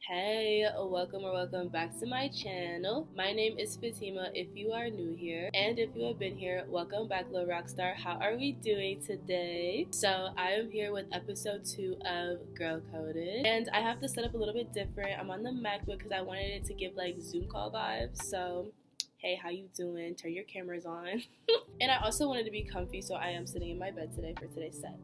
Hey, welcome back to my channel. My name is Fatima if you are new here, and if you have been here, welcome back, little rockstar. How are we doing today? So I am here with episode 2 of Girl Coded, and I have to set up a little bit different. I'm on the MacBook because I wanted it to give like Zoom call vibes. So hey, how you doing? Turn your cameras on. And I also wanted to be comfy, so I am sitting in my bed today for today's set.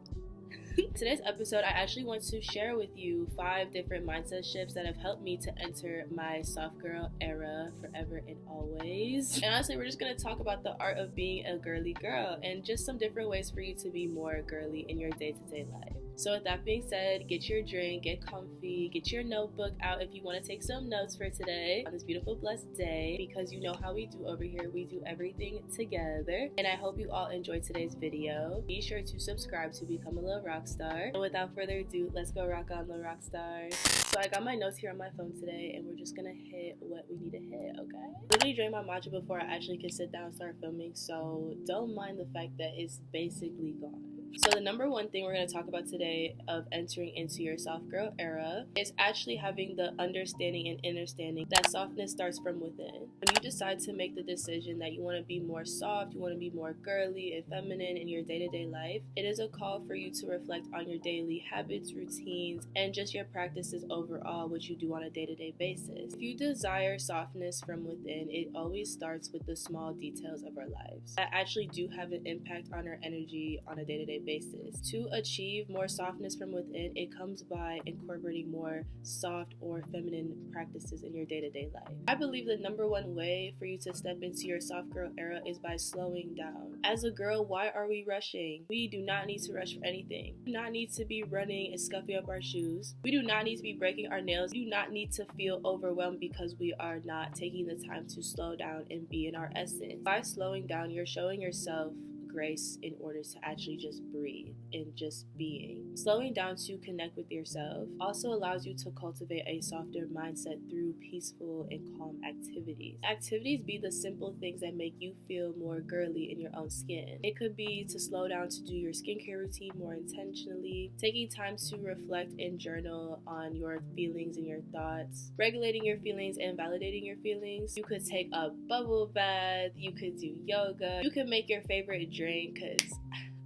Today's episode, I actually want to share with you 5 different mindset shifts that have helped me to enter my soft girl era forever and always. And honestly, we're just going to talk about the art of being a girly girl and just some different ways for you to be more girly in your day-to-day life. So with that being said, get your drink, get comfy, get your notebook out if you want to take some notes for today on this beautiful blessed day, because you know how we do over here. We do everything together. And I hope you all enjoyed today's video. Be sure to subscribe to become a little rock star. And without further ado, let's go rock on, little rock stars. So I got my notes here on my phone today, and we're just gonna hit what we need to hit, okay? I literally drank my matcha before I actually could sit down and start filming, so don't mind the fact that it's basically gone. So the number one thing we're going to talk about today of entering into your soft girl era is actually having the understanding and understanding that softness starts from within. When you decide to make the decision that you want to be more soft, you want to be more girly and feminine in your day-to-day life, it is a call for you to reflect on your daily habits, routines, and just your practices overall, what you do on a day-to-day basis. If you desire softness from within, it always starts with the small details of our lives that actually do have an impact on our energy on a day-to-day basis. To achieve more softness from within, it comes by incorporating more soft or feminine practices in your day-to-day life. I believe the number one way for you to step into your soft girl era is by slowing down. As a girl, why are we rushing? We do not need to rush for anything. We do not need to be running and scuffing up our shoes. We do not need to be breaking our nails. We do not need to feel overwhelmed because we are not taking the time to slow down and be in our essence. By slowing down, you're showing yourself grace in order to actually just breathe and just being. Slowing down to connect with yourself also allows you to cultivate a softer mindset through peaceful and calm activities. Activities be the simple things that make you feel more girly in your own skin. It could be to slow down to do your skincare routine more intentionally, taking time to reflect and journal on your feelings and your thoughts, regulating your feelings and validating your feelings. You could take a bubble bath, you could do yoga, you could make your favorite drink, because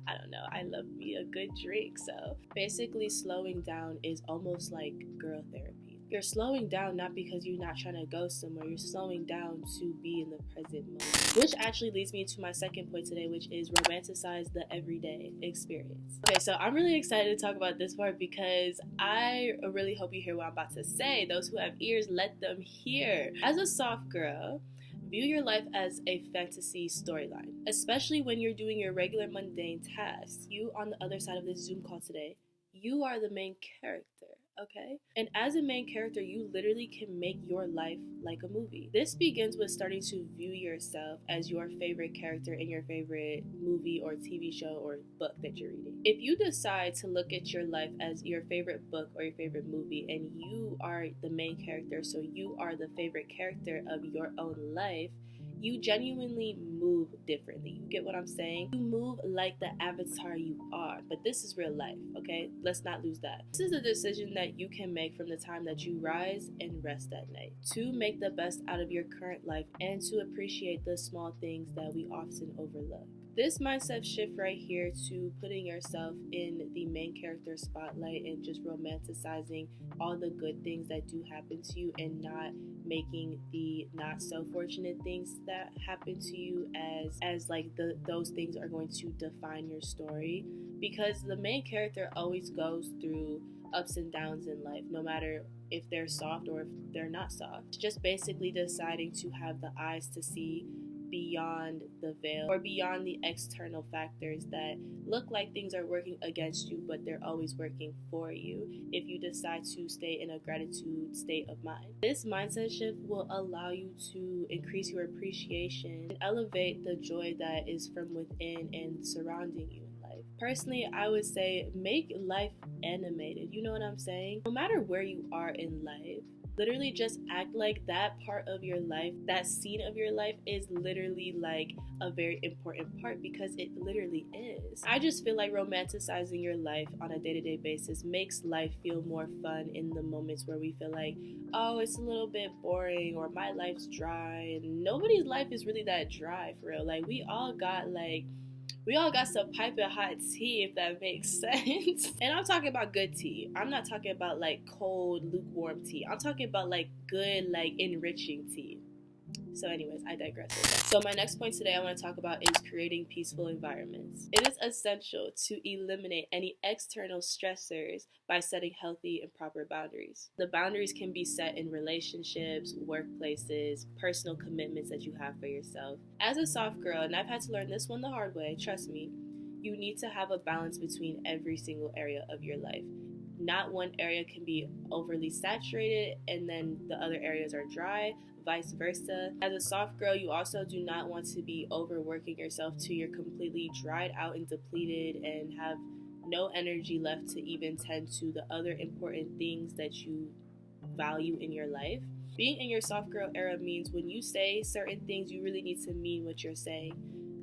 I don't know, I love me a good drink. So basically slowing down is almost like girl therapy. You're slowing down not because you're not trying to go somewhere, you're slowing down to be in the present moment. Which actually leads me to my second point today, which is romanticize the everyday experience. Okay, so I'm really excited to talk about this part because I really hope you hear what I'm about to say. Those who have ears, let them hear. As a soft girl, view your life as a fantasy storyline, especially when you're doing your regular mundane tasks. You, on the other side of this Zoom call today, you are the main character, okay? And as a main character, you literally can make your life like a movie. This begins with starting to view yourself as your favorite character in your favorite movie or TV show or book that you're reading. If you decide to look at your life as your favorite book or your favorite movie, and you are the main character, so you are the favorite character of your own life, you genuinely move differently. You get what I'm saying? You move like the avatar you are, but this is real life, okay? Let's not lose that. This is a decision that you can make from the time that you rise and rest at night to make the best out of your current life and to appreciate the small things that we often overlook. This mindset shift right here to putting yourself in the main character spotlight and just romanticizing all the good things that do happen to you and not making the not so fortunate things that happen to you as like those things are going to define your story, because the main character always goes through ups and downs in life, no matter if they're soft or if they're not soft. Just basically deciding to have the eyes to see beyond the veil or beyond the external factors that look like things are working against you, but they're always working for you if you decide to stay in a gratitude state of mind. This mindset shift will allow you to increase your appreciation and elevate the joy that is from within and surrounding you in life. life. Personally, I would say make life animated. You know what I'm saying? No matter where you are in life, literally just act like that part of your life, that scene of your life is literally like a very important part, because it literally is. I just feel like romanticizing your life on a day-to-day basis makes life feel more fun in the moments where we feel like, oh, it's a little bit boring, or my life's dry. And nobody's life is really that dry, for real. Like we all got some piping hot tea, if that makes sense. And I'm talking about good tea. I'm not talking about like cold, lukewarm tea. I'm talking about like good, like enriching tea. So anyways, I digress. So my next point today I want to talk about is creating peaceful environments. It is essential to eliminate any external stressors by setting healthy and proper boundaries. The boundaries can be set in relationships, workplaces, personal commitments that you have for yourself. As a soft girl, and I've had to learn this one the hard way, trust me, you need to have a balance between every single area of your life. Not one area can be overly saturated and then the other areas are dry, vice versa. As a soft girl, you also do not want to be overworking yourself till you're completely dried out and depleted and have no energy left to even tend to the other important things that you value in your life. Being in your soft girl era means when you say certain things, you really need to mean what you're saying.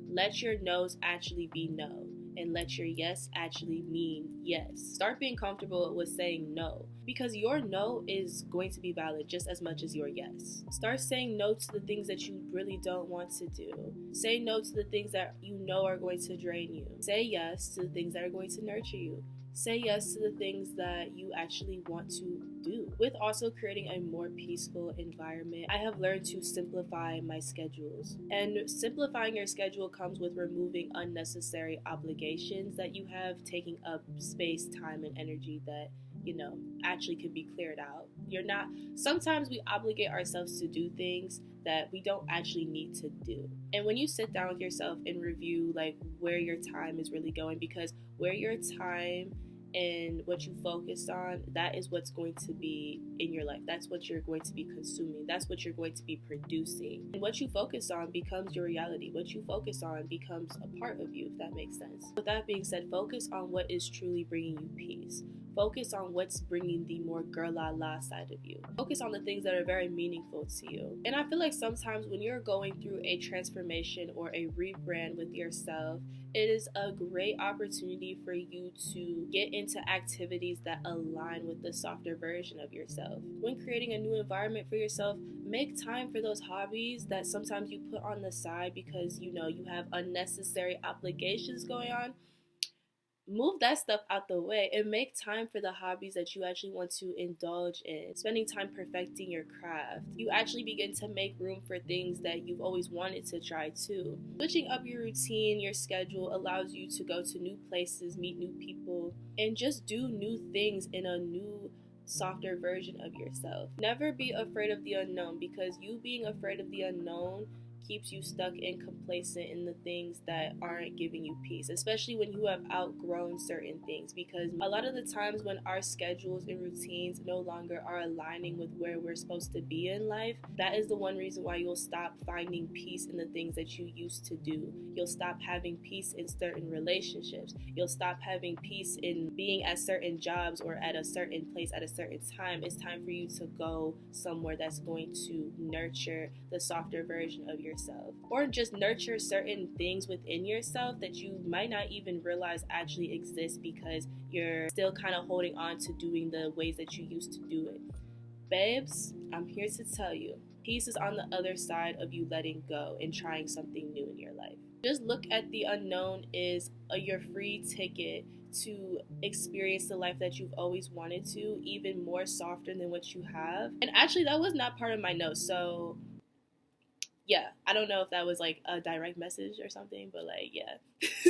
Let your no's actually be no, and let your yes actually mean yes. Start being comfortable with saying no, because your no is going to be valid just as much as your yes. Start saying no to the things that you really don't want to do. Say no to the things that you know are going to drain you. Say yes to the things that are going to nurture you. Say yes to the things that you actually want to do. With also creating a more peaceful environment, I have learned to simplify my schedules. And simplifying your schedule comes with removing unnecessary obligations that you have, taking up space, time, and energy that actually could be cleared out. Sometimes we obligate ourselves to do things that we don't actually need to do. And when you sit down with yourself and review like where your time is really going, because where your time and what you focus on, that is what's going to be in your life. That's what you're going to be consuming. That's what you're going to be producing. And what you focus on becomes your reality. What you focus on becomes a part of you, if that makes sense. With that being said, focus on what is truly bringing you peace. Focus on what's bringing the more girl-la-la side of you. Focus on the things that are very meaningful to you. And I feel like sometimes when you're going through a transformation or a rebrand with yourself, it is a great opportunity for you to get into activities that align with the softer version of yourself. When creating a new environment for yourself, make time for those hobbies that sometimes you put on the side because you have unnecessary obligations going on. Move that stuff out the way and make time for the hobbies that you actually want to indulge in. Spending time perfecting your craft. You actually begin to make room for things that you've always wanted to try too. Switching up your routine, your schedule allows you to go to new places, meet new people, and just do new things in a new, softer version of yourself. Never be afraid of the unknown, because you being afraid of the unknown keeps you stuck and complacent in the things that aren't giving you peace, especially when you have outgrown certain things. Because a lot of the times when our schedules and routines no longer are aligning with where we're supposed to be in life, that is the one reason why you'll stop finding peace in the things that you used to do. You'll stop having peace in certain relationships. You'll stop having peace in being at certain jobs or at a certain place at a certain time. It's time for you to go somewhere that's going to nurture the softer version of yourself, or just nurture certain things within yourself that you might not even realize actually exist because you're still kind of holding on to doing the ways that you used to do it. Babes, I'm here to tell you, peace is on the other side of you letting go and trying something new in your life. Just look at the unknown is your free ticket to experience the life that you've always wanted to, even more softer than what you have. And actually, that was not part of my notes, so yeah, I don't know if that was like a direct message or something, but like, yeah.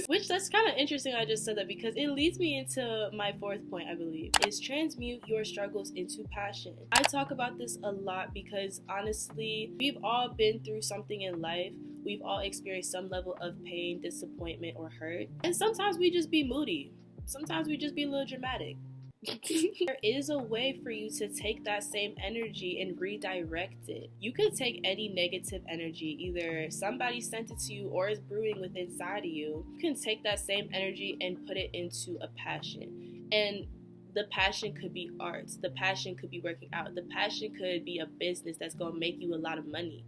Which, that's kind of interesting I just said that, because it leads me into my fourth point, I believe, is transmute your struggles into passion. I talk about this a lot because honestly, we've all been through something in life. We've all experienced some level of pain, disappointment, or hurt. And sometimes we just be moody. Sometimes we just be a little dramatic. There is a way for you to take that same energy and redirect it. You could take any negative energy, either somebody sent it to you or is brewing within inside of you. You can take that same energy and put it into a passion. And the passion could be arts. The passion could be working out. The passion could be a business that's going to make you a lot of money.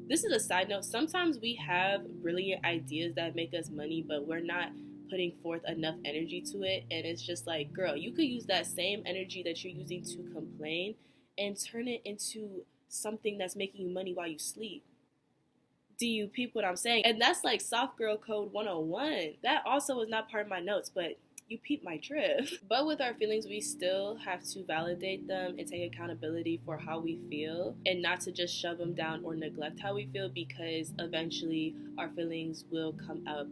This is a side note. Sometimes we have brilliant ideas that make us money, but we're not putting forth enough energy to it. And it's just like, girl, you could use that same energy that you're using to complain and turn it into something that's making you money while you sleep. Do you peep what I'm saying? And that's like soft girl code 101. That also is not part of my notes, but you peep my drift. But with our feelings, we still have to validate them and take accountability for how we feel, and not to just shove them down or neglect how we feel, because eventually our feelings will come up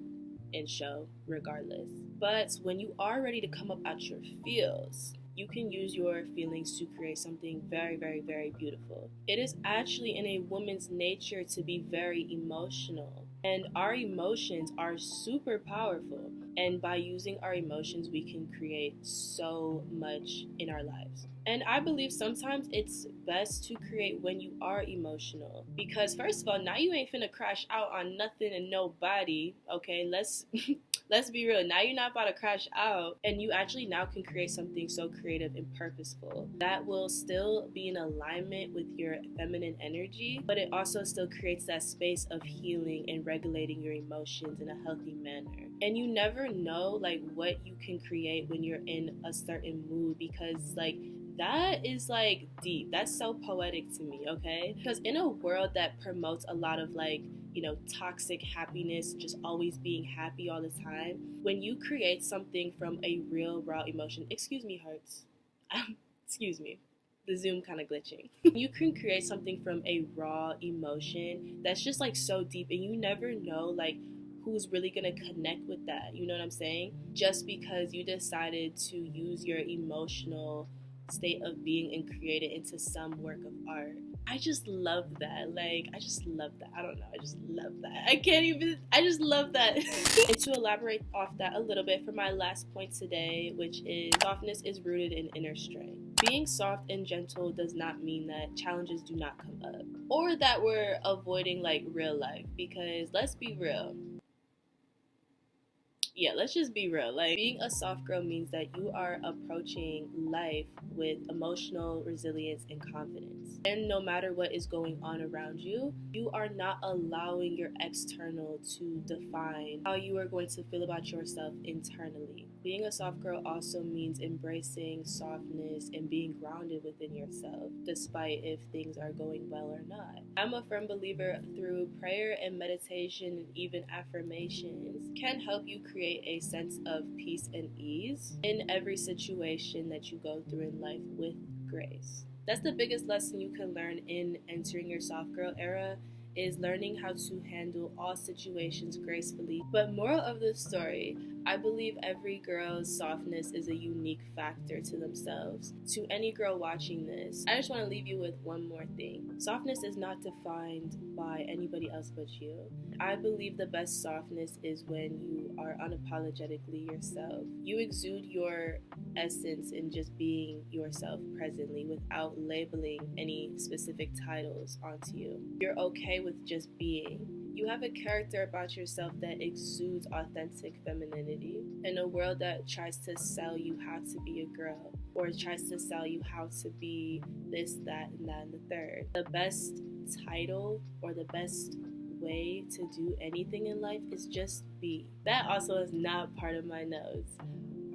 and show regardless. But when you are ready to come up out your feels, you can use your feelings to create something very, very, very beautiful. It is actually in a woman's nature to be very emotional. And our emotions are super powerful. And by using our emotions, we can create so much in our lives. And I believe sometimes it's best to create when you are emotional. Because first of all, now you ain't finna crash out on nothing and nobody. Okay, let's be real. Now you're not about to crash out, and you actually now can create something so creative and purposeful that will still be in alignment with your feminine energy, but it also still creates that space of healing and regulating your emotions in a healthy manner. And you never know like what you can create when you're in a certain mood, because like that is like deep. That's so poetic to me, okay? Because in a world that promotes a lot of like, you know, toxic happiness, just always being happy all the time, when you create something from a real raw emotion, excuse me, hearts, excuse me, the Zoom kind of glitching. You can create something from a raw emotion that's just like so deep, and you never know like who's really gonna connect with that. You know what I'm saying? Just because you decided to use your emotional state of being and create it into some work of art. I just love that. Like, I just love that. I don't know. I just love that. I just love that. And to elaborate off that a little bit for my last point today, which is softness is rooted in inner strength. Being soft and gentle does not mean that challenges do not come up or that we're avoiding like real life, because let's be real. Yeah, let's just be real. Like, being a soft girl means that you are approaching life with emotional resilience and confidence. And no matter what is going on around you, you are not allowing your external to define how you are going to feel about yourself internally. Being a soft girl also means embracing softness and being grounded within yourself, despite if things are going well or not. I'm a firm believer through prayer and meditation and even affirmations can help you create a sense of peace and ease in every situation that you go through in life with grace. That's the biggest lesson you can learn in entering your soft girl era, is learning how to handle all situations gracefully. But moral of the story, I believe every girl's softness is a unique factor to themselves. To any girl watching this, I just want to leave you with one more thing. Softness is not defined by anybody else but you. I believe the best softness is when you are unapologetically yourself. You exude your essence in just being yourself presently without labeling any specific titles onto you. You're okay with just being. You have a character about yourself that exudes authentic femininity. In a world that tries to sell you how to be a girl, or tries to sell you how to be this, that, and that, and the third, the best title or the best way to do anything in life is just be. That also is not part of my notes.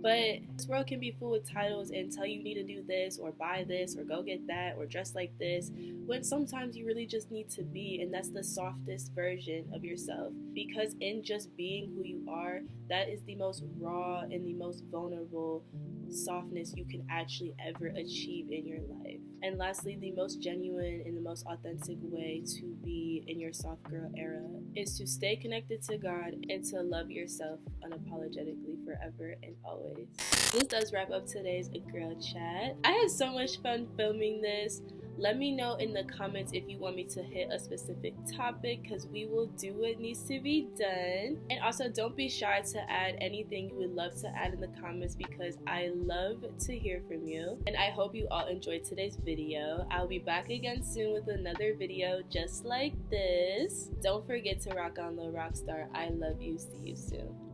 But this world can be full with titles and tell you need to do this or buy this or go get that or dress like this, when sometimes you really just need to be, and that's the softest version of yourself. Because in just being who you are, that is the most raw and the most vulnerable softness you can actually ever achieve in your life. And lastly, the most genuine and the most authentic way to be in your soft girl era is to stay connected to God and to love yourself unapologetically forever and always. This does wrap up today's girl chat. I had so much fun filming this. Let me know in the comments if you want me to hit a specific topic, because we will do what needs to be done. And also, don't be shy to add anything you would love to add in the comments, because I love to hear from you. And I hope you all enjoyed today's video. I'll be back again soon with another video just like this. Don't forget to rock on, little rock star. I love you. See you soon.